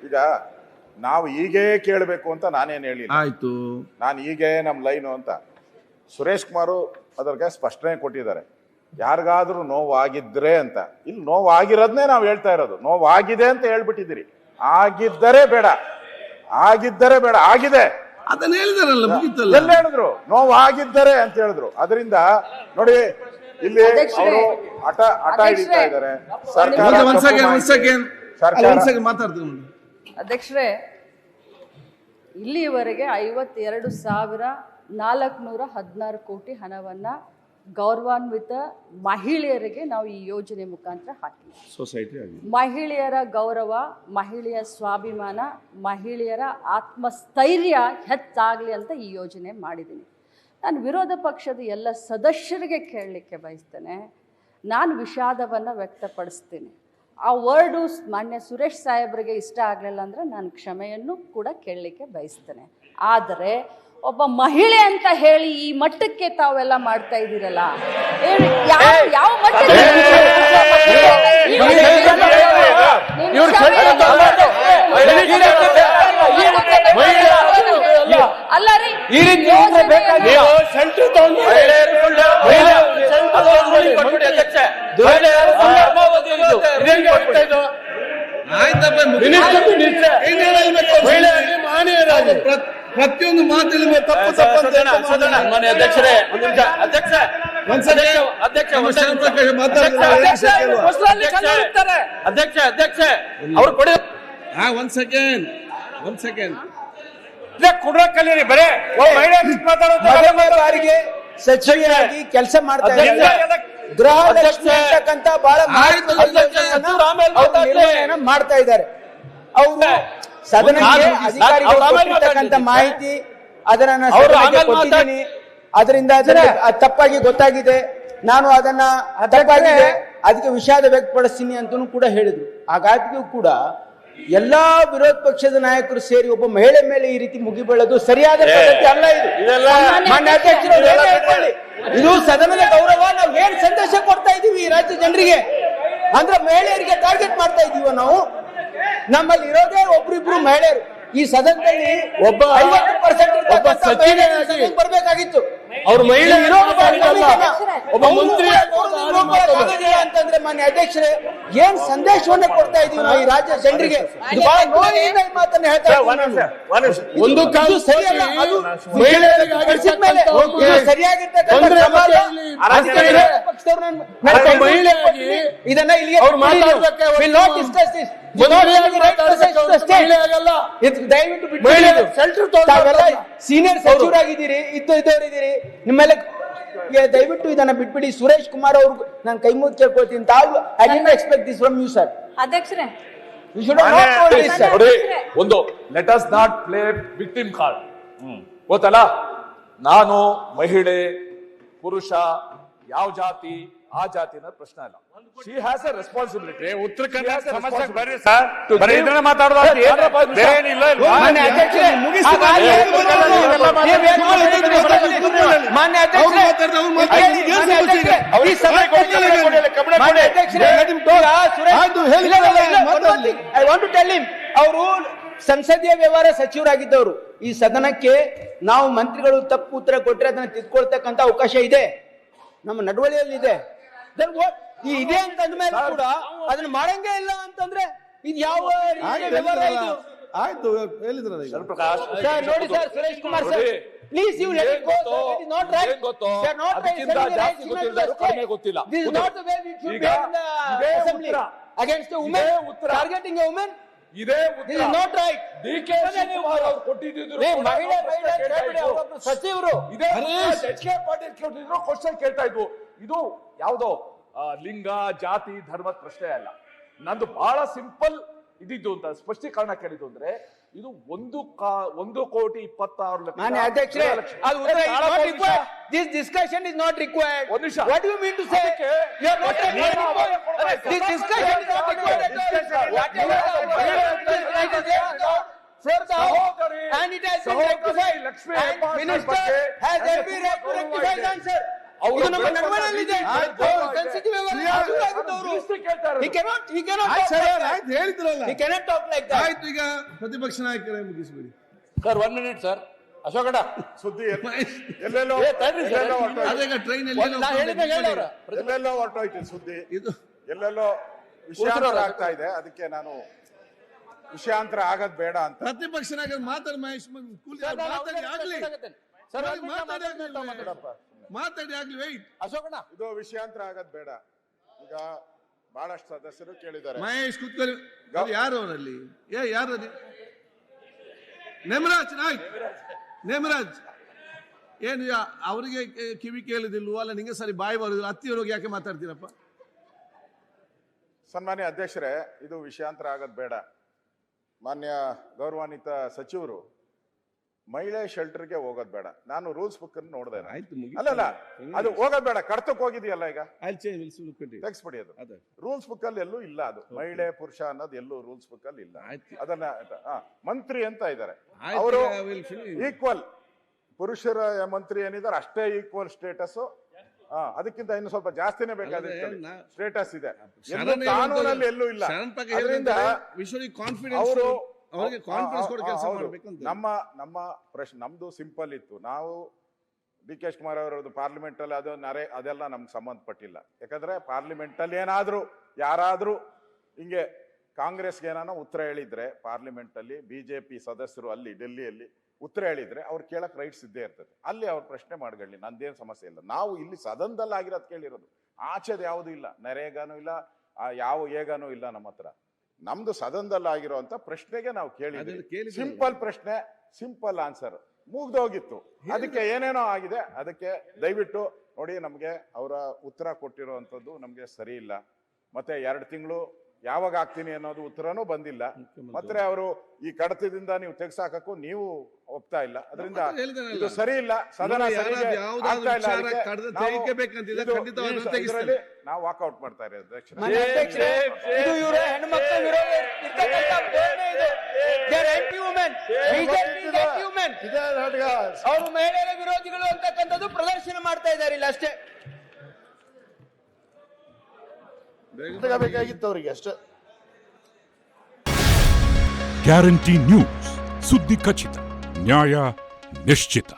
ಈಗ ನಾವು ಹೀಗೆ ಕೇಳಬೇಕು ಅಂತ ನಾನೇನು ಹೇಳಿಲ್ಲ. ಆಯ್ತು, ನಾನು ಹೀಗೆ ನಮ್ಮ ಲೈನು ಅಂತ. ಸುರೇಶ್ ಕುಮಾರ್ ಅದಕ್ಕೆ ಸ್ಪಷ್ಟನೆ ಕೊಟ್ಟಿದ್ದಾರೆ, ಯಾರಿಗಾದ್ರೂ ನೋವಾಗಿದ್ರೆ ಅಂತ. ಇಲ್ಲಿ ನೋವಾಗಿರೋದನ್ನೇ ನಾವು ಹೇಳ್ತಾ ಇರೋದು. ನೋವಾಗಿದೆ ಅಂತ ಹೇಳ್ಬಿಟ್ಟಿದ್ದೀರಿ. ಆಗಿದ್ದರೆ ಬೇಡ, ಆಗಿದ್ದರೆ ಬೇಡ, ಆಗಿದೆ ಅದನ್ನ ಹೇಳಿದಾರಲ್ಲ, ಮುಗಿತಲ್ಲ. ಎಲ್ಲ ಹೇಳಿದ್ರು ನೋವಾಗಿದ್ದರೆ ಅಂತ ಹೇಳಿದ್ರು. ಅದರಿಂದ ನೋಡಿ ಇಲ್ಲಿ ಅವರು ಹಠ ಹಿಡಿತಾ ಇದ್ದಾರೆ. ಮಾತಾಡ್ತೀವಿ ಅಧ್ಯಕ್ಷರೇ. ಇಲ್ಲಿಯವರೆಗೆ 52,416 ಕೋಟಿ ಹಣವನ್ನ ಗೌರವಾನ್ವಿತ ಮಹಿಳೆಯರಿಗೆ ನಾವು ಈ ಯೋಜನೆ ಮುಖಾಂತರ ಹಾಕಿದ್ದೀವಿ. ಸೊಸೈಟಿ ಮಹಿಳೆಯರ ಗೌರವ, ಮಹಿಳೆಯ ಸ್ವಾಭಿಮಾನ, ಮಹಿಳೆಯರ ಆತ್ಮಸ್ಥೈರ್ಯ ಹೆಚ್ಚಾಗಲಿ ಅಂತ ಈ ಯೋಜನೆ ಮಾಡಿದ್ದೀನಿ. ನಾನು ವಿರೋಧ ಪಕ್ಷದ ಎಲ್ಲ ಸದಸ್ಯರಿಗೆ ಕೇಳಲಿಕ್ಕೆ ಬಯಸ್ತೇನೆ, ನಾನು ವಿಷಾದವನ್ನು ವ್ಯಕ್ತಪಡಿಸ್ತೀನಿ. ಆ ವರ್ಡು ಮಾನ್ಯ ಸುರೇಶ್ ಸಾಹೇಬರಿಗೆ ಇಷ್ಟ ಆಗಲಿಲ್ಲ ಅಂದರೆ ನಾನು ಕ್ಷಮೆಯನ್ನು ಕೂಡ ಕೇಳಲಿಕ್ಕೆ ಬಯಸ್ತೇನೆ. ಆದರೆ ಒಬ್ಬ ಮಹಿಳೆ ಅಂತ ಹೇಳಿ ಈ ಮಟ್ಟಕ್ಕೆ ತಾವೆಲ್ಲ ಮಾಡ್ತಾ ಇದ್ದೀರಲ್ಲ, ಯಾವ ಮಟ್ಟಕ್ಕೆ ಅಲ್ಲ ರೀ, ಪ್ರತಿಯೊಂದು ಮಾತಿನ ತಪ್ಪು ಅಧ್ಯಕ್ಷರೇ ಅವ್ರು ಕೊಡಿ. ಒಂದ್ ಸೆಕೆಂಡ್ ಕುಡ್ರ ಕಲೀರಿ. ಬರೇ ಬಾರಿಗೆ ಸಚಿವರಾಗಿ ಕೆಲಸ ಮಾಡ್ತಾ ಇದ್ದಾರೆ. ಗೃಹ ಲಕ್ಷ್ಮಿ ಅಂತಕ್ಕಂತ ಬಹಳ ಮಾಡ್ತಾ ಇದ್ದಾರೆ. ಅವರು ಸದನಕ್ಕೆ ಅಧಿಕಾರಿಗಳು ಮಾಹಿತಿ ಅದನ್ನ ಕೊಟ್ಟಿದ್ದೀನಿ. ಅದರಿಂದ ತಪ್ಪಾಗಿ ಗೊತ್ತಾಗಿದೆ, ನಾನು ಅದನ್ನ ತಪ್ಪಾಗಿದೆ, ಅದಕ್ಕೆ ವಿಷಾದ ವ್ಯಕ್ತಪಡಿಸ್ತೀನಿ ಅಂತಲೂ ಕೂಡ ಹೇಳಿದ್ರು. ಹಾಗಾಗಿಯೂ ಕೂಡ ಎಲ್ಲಾ ವಿರೋಧ ಪಕ್ಷದ ನಾಯಕರು ಸೇರಿ ಒಬ್ಬ ಮಹಿಳೆ ಮೇಲೆ ಈ ರೀತಿ ಮುಗಿಬೀಳೋದು ಸರಿಯಾದ ಪದ್ಧತಿ ಅಲ್ಲ. ಇದು ಸದನದ ಗೌರವ. ನಾವು ಏನ್ ಸಂದೇಶ ಕೊಡ್ತಾ ಇದೀವಿ ಈ ರಾಜ್ಯ ಜನರಿಗೆ ಅಂದ್ರೆ ಮಹಿಳೆಯರಿಗೆ ಟಾರ್ಗೆಟ್ ಮಾಡ್ತಾ ಇದೀವ ನಾವು. ನಮ್ಮಲ್ಲಿ ಇರೋದೇ ಒಬ್ರಿಬ್ರು ಮಹಿಳೆಯರು. ಈ ಸದನದಲ್ಲಿ ಒಬ್ಬ 50% ಬರ್ಬೇಕಾಗಿತ್ತು. ಅವ್ರು ಮಹಿಳೆ ಒಬ್ಬ ಮಂತ್ರಿ ಅಂತಂದ್ರೆ ಮಾನ್ಯ ಅಧ್ಯಕ್ಷರೇ, ಏನ್ ಸಂದೇಶವನ್ನ ಕೊಡ್ತಾ ಇದೀವಿ ನಾವು ಈ ರಾಜ್ಯ ಜನರಿಗೆ? ಮಾತನ್ನ ಹೇಳ್ತಾ ಒಂದು ಕಾಲು ಸರಿಯಲ್ಲ. ಅದು ಇದನ್ನ ಇಲ್ಲಿಗೆ ದಯವಿಟ್ಟು ಸೀನಿಯರ್ ಸಚಿವರಾಗಿದ್ದೀರಿ, ಇದ್ದವರಿದ್ದೀರಿ, ನಿಮ್ಮೆಲ್ಲ ದಯವಿಟ್ಟು ಇದನ್ನ ಬಿಟ್ಬಿಡಿ. ಸುರೇಶ್ ಕುಮಾರ್ ಅವ್ರು ನಾನು ಕೈ ಮುಗಿದು ಕೇಳ್ಕೊಳ್ತೀನಿ. ತಾವು I did not expect this from you sir. ಅಧ್ಯಕ್ಷರೇ, ಒಂದು let us not play victim card. ಗೊತ್ತಲ್ಲ, ನಾನು ಮಹಿಳೆ ಪುರುಷ ಯಾವ ಜಾತಿ ಆ ಜಾತಿ ಅನ್ನೋದು ಪ್ರಶ್ನೆ ಅಲ್ಲ. She has A responsibility. ಉತ್ತರ ಕರ್ನಾಟಕ ಸಮಸ್ಯೆ ಬರ್ರಿ ಸರ್, ಬರೀ ಇದನ್ನ ಮಾತಾಡೋದು ಏನಿಲ್ಲ. ಮಾನ್ಯ ಅಧ್ಯಕ್ಷರೇ, ಅವರು ಸಂಸದೀಯ ವ್ಯವಹಾರ ಸಚಿವರಾಗಿದ್ದವರು. ಈ ಸದನಕ್ಕೆ ನಾವು ಮಂತ್ರಿಗಳು ತಪ್ಪು ಉತ್ತರ ಕೊಟ್ಟರೆ ಅದನ್ನ ತಿದ್ಕೊಳ್ತಕ್ಕಂತ ಅವಕಾಶ ಇದೆ, ನಮ್ಮ ನಡವಳಿಯಲ್ಲಿ ಇದೆ. ಇದೆ ಅಂತಂದ ಮೇಲೆ ಕೂಡ ಅದನ್ನ ಮಾಡಂಗೇ ಇಲ್ಲ ಅಂತಂದ್ರೆ ಇದು ಯಾವ ವ್ಯವಹಾರ ಇದು? ಆಯ್ತು, ಹೇಳಿದ್ರ ನೋಡಿ sir, Suresh Kumar sir, please you let it go. It is not right. They are not right. ಗೊತ್ತಿಲ್ಲ. This is not the way we should be in the assembly against a woman, targeting a woman. ಇದೇ This is not right. DK. Shivakumar ಅವರು ಕೊಟ್ಟಿದ್ರು. ಸಚಿವರು ಇದೇ HK. Patil ಕೊಟ್ಟಿದ್ರು, question ಕೇಳ್ತಾ ಇದ್ವು. ಇದು ಯಾವ್ದೋ ಲಿಂಗ ಜಾತಿ ಧರ್ಮದ ಪ್ರಶ್ನೆ ಅಲ್ಲ. ನಂದು ಬಹಳ ಸಿಂಪಲ್ ಇದಿದ್ದು ಅಂತ ಸ್ಪಷ್ಟೀಕರಣ ಕೇಳಿದ್ದು ಅಂದ್ರೆ ಇದು 1,26,00,000. ಮಾನ್ಯ ಅಧ್ಯಕ್ಷರೇ, this discussion is not required. What do you mean to say? You are not required. This discussion is not required. For the house, and it has been rectified. And minister has every right to rectify the answer. ಅವರು ಇದು ನಮ್ಮ ನಡವಳಿಕೆಯಲ್ಲಿದೆ. ಆಯ್ತು. ಅವರು sensitive ವ್ಯವಹಾರ ಹಾಜರಾಗಿದ್ದವರು. minister ಕೇಳ್ತಾ ಇರೋದು. He cannot ಆಯ್ತು talk sir, like that. ಆಯ್ತು ಹೇಳಿದ್ರಲ್ಲ. He cannot talk like that. ಆಯ್ತು, ಈಗ ಪ್ರತಿಪಕ್ಷ ನಾಯಕರೇ ಮುಗಿಸ್ಬಿಡಿ. ಸರ್ 1 minute ಸರ್ ಅಶೋಕಣ್ಣ ಸುದ್ದಿ ಮಹೇಶ್, ಎಲ್ಲೆಲ್ಲೋ ತಡ್ರಿ ಸರ್. ಎಲ್ಲೆಲ್ಲೋ ಹೊರ್ಟೋಯ್ತು. ಅದೇಗ ಟ್ರೈನ್ ನಾ ಹೇಳಿದಾಗ ಹೇಳವ್ರ ಎಲ್ಲೆಲ್ಲೋ ಹೊರಟೋಯ್ತು ಸುದ್ದಿ, ಇದು ಎಲ್ಲೆಲ್ಲೋ ವಿಷಯಾಂತರ ಆಗ್ತಾ ಇದೆ. ಅದಕ್ಕೆ ನಾನು ವಿಷಯಾಂತರ ಆಗದ್ ಬೇಡ ಅಂತ. ಪ್ರತಿಪಕ್ಷ ನಾಯಕರು ಮಾತಾಡಿ ಮಹೇಶ್, ಕೂಲಿ ಮಾತಾಡಿ ಆಗ್ಲಿ, ಸರ್ ಮಾತಾಡಿ ಆಗ್ಲಿ, ವೈಟ್. ಅಶೋಕಣ್ಣ ಇದು ವಿಷಯಾಂತರ ಆಗದ್ ಬೇಡ. ಈಗ ಬಹಳಷ್ಟು ಸದಸ್ಯರು ಕೇಳಿದ್ದಾರೆ. ಮಹೇಶ್ ಕೂತ್ಕೊಳ್ಳಿ. ಅವ್ರು ಯಾರು ಅವರಲ್ಲಿ? ಯಾರು ನೇಮರಾಜ್ ನಾಯ್ಕ್, ನೇಮರಾಜ್ ಏನು ಅವರಿಗೆ ಕಿವಿ ಕೇಳುದಿಲ್ವೋ? ಅಲ್ಲ ನಿಂಗೆ ಸರಿ ಬಾಯಿ ಬರುದಿಲ್ಲ, ಹತ್ತಿರೋಗಿ ಯಾಕೆ ಮಾತಾಡ್ತೀರಪ್ಪ? ಸನ್ಮಾನ್ಯ ಅಧ್ಯಕ್ಷರೇ, ಇದು ವಿಷಯಾಂತರ ಆಗದ್ ಬೇಡ. ಮಾನ್ಯ ಗೌರವಾನ್ವಿತ ಸಚಿವರು ಮಹಿಳೆ ಶೆಲ್ಟರ್ಗೆ ಹೋಗೋದ್ ಬೇಡ. ನಾನು ರೂಲ್ಸ್ ಬುಕ್ ಅನ್ನು ನೋಡಿದೆ. ಆಯ್ತು, ಅಲ್ಲಲ್ಲ, ಅದು ಹೋಗೋದ್ ಬೇಡ. ಕಡತಕ್ಕೆ ಹೋಗಿದೆಯಲ್ಲ, ಈಗ ತೆಗಿಸ್ಬಿಡಿ. ಅದು ರೂಲ್ಸ್ ಬುಕ್ ಅಲ್ಲಿ ಎಲ್ಲೂ ಇಲ್ಲ. ಅದು ಮಹಿಳೆ ಪುರುಷ ಅನ್ನೋದು ಎಲ್ಲೂ ರೂಲ್ಸ್ ಬುಕ್ ಅಲ್ಲಿ ಇಲ್ಲ. ಅದನ್ನ ಮಂತ್ರಿ ಅಂತ ಇದ್ದಾರೆ, ಅವರು ಈಕ್ವಲ್. ಪುರುಷರ ಮಂತ್ರಿ ಏನಿದ್ದಾರೆ ಅಷ್ಟೇ ಈಕ್ವಲ್ ಸ್ಟೇಟಸ್. ಅದಕ್ಕಿಂತ ಇನ್ನು ಸ್ವಲ್ಪ ಜಾಸ್ತಿನೇ ಬೇಕಾದ ಸ್ಟೇಟಸ್ ಇದೆ. ಕಾನೂನಲ್ಲಿ ಎಲ್ಲೂ ಇಲ್ಲ. ಅದರಿಂದ ಅವರು ನಮ್ಮ ಪ್ರಶ್ನೆ ನಮ್ದು ಸಿಂಪಲ್ ಇತ್ತು. ನಾವು ಡಿ ಕೆ ಶಿವಕುಮಾರ್ ಅವರದ್ದು ಪಾರ್ಲಿಮೆಂಟ್ ಅಲ್ಲಿ ಅದೆಲ್ಲ ನಮ್ಗೆ ಸಂಬಂಧಪಟ್ಟಿಲ್ಲ. ಯಾಕಂದ್ರೆ ಪಾರ್ಲಿಮೆಂಟ್ ಅಲ್ಲಿ ಏನಾದ್ರೂ ಯಾರಾದ್ರೂ ಹಿಂಗೆ ಕಾಂಗ್ರೆಸ್ಗೆ ಏನಾನ ಉತ್ತರ ಹೇಳಿದ್ರೆ, ಪಾರ್ಲಿಮೆಂಟ್ ಅಲ್ಲಿ ಬಿಜೆಪಿ ಸದಸ್ಯರು ಅಲ್ಲಿ ಡೆಲ್ಲಿಯಲ್ಲಿ ಉತ್ತರ ಹೇಳಿದ್ರೆ ಅವ್ರು ಕೇಳಕ್ ರೈಟ್ಸ್ ಇದ್ದೇ ಇರ್ತದೆ. ಅಲ್ಲಿ ಅವ್ರ ಪ್ರಶ್ನೆ ಮಾಡ್ಕೊಳ್ಳಿ, ನಂದೇನು ಸಮಸ್ಯೆ ಇಲ್ಲ. ನಾವು ಇಲ್ಲಿ ಸದನದಲ್ಲಿ ಆಗಿರೋದು ಕೇಳಿರೋದು, ಆಚೆದು ಯಾವುದು ಇಲ್ಲ. ನರೇಗಾನು ಇಲ್ಲ, ಯಾವ ಏಗಾನು ಇಲ್ಲ ನಮ್ಮ ಹತ್ರ. ನಮ್ದು ಸದನದಲ್ಲಿ ಆಗಿರುವಂತ ಪ್ರಶ್ನೆಗೆ ನಾವು ಕೇಳಿದ್ವಿ. ಸಿಂಪಲ್ ಪ್ರಶ್ನೆ, ಸಿಂಪಲ್ ಆನ್ಸರ್, ಮುಗ್ದೋಗಿತ್ತು. ಅದಕ್ಕೆ ಏನೇನೋ ಆಗಿದೆ. ಅದಕ್ಕೆ ದಯವಿಟ್ಟು ನೋಡಿ, ನಮ್ಗೆ ಅವರ ಉತ್ತರ ಕೊಟ್ಟಿರುವಂತದ್ದು ನಮ್ಗೆ ಸರಿ ಇಲ್ಲ. ಮತ್ತೆ 2 ತಿಂಗಳು ಯಾವಾಗ ಆಗ್ತೀನಿ ಅನ್ನೋದು ಉತ್ತರನೂ ಬಂದಿಲ್ಲ. ಮತ್ತೆ ಅವರು ಈ ಕಡತದಿಂದ ನೀವು ತೆಗ್ಸಾಕಕ್ಕೂ ನೀವು ಒಪ್ತಾ ಇಲ್ಲ. ಅದರಿಂದ ಇದು ಸರಿ ಇಲ್ಲ. ಸದನ ನಾವು ವಾಕೌಟ್ ಮಾಡ್ತಾ ಇರೋದು ಅಧ್ಯಕ್ಷ. ಅವರು ಮಹಿಳೆಯರ ವಿರೋಧಿಗಳು ಅಂತಕ್ಕಂಥದ್ದು ಪ್ರದರ್ಶನ ಮಾಡ್ತಾ ಇದ್ದಾರೆ ಇಲ್ಲ ಅಷ್ಟೇ. ಬೇಕಾಗಿತ್ತು ಅವರಿಗೆ ಅಷ್ಟೇ. ಗ್ಯಾರಂಟಿ ನ್ಯೂಸ್, ಸುದ್ದಿ ಖಚಿತ, ನ್ಯಾಯ ನಿಶ್ಚಿತ.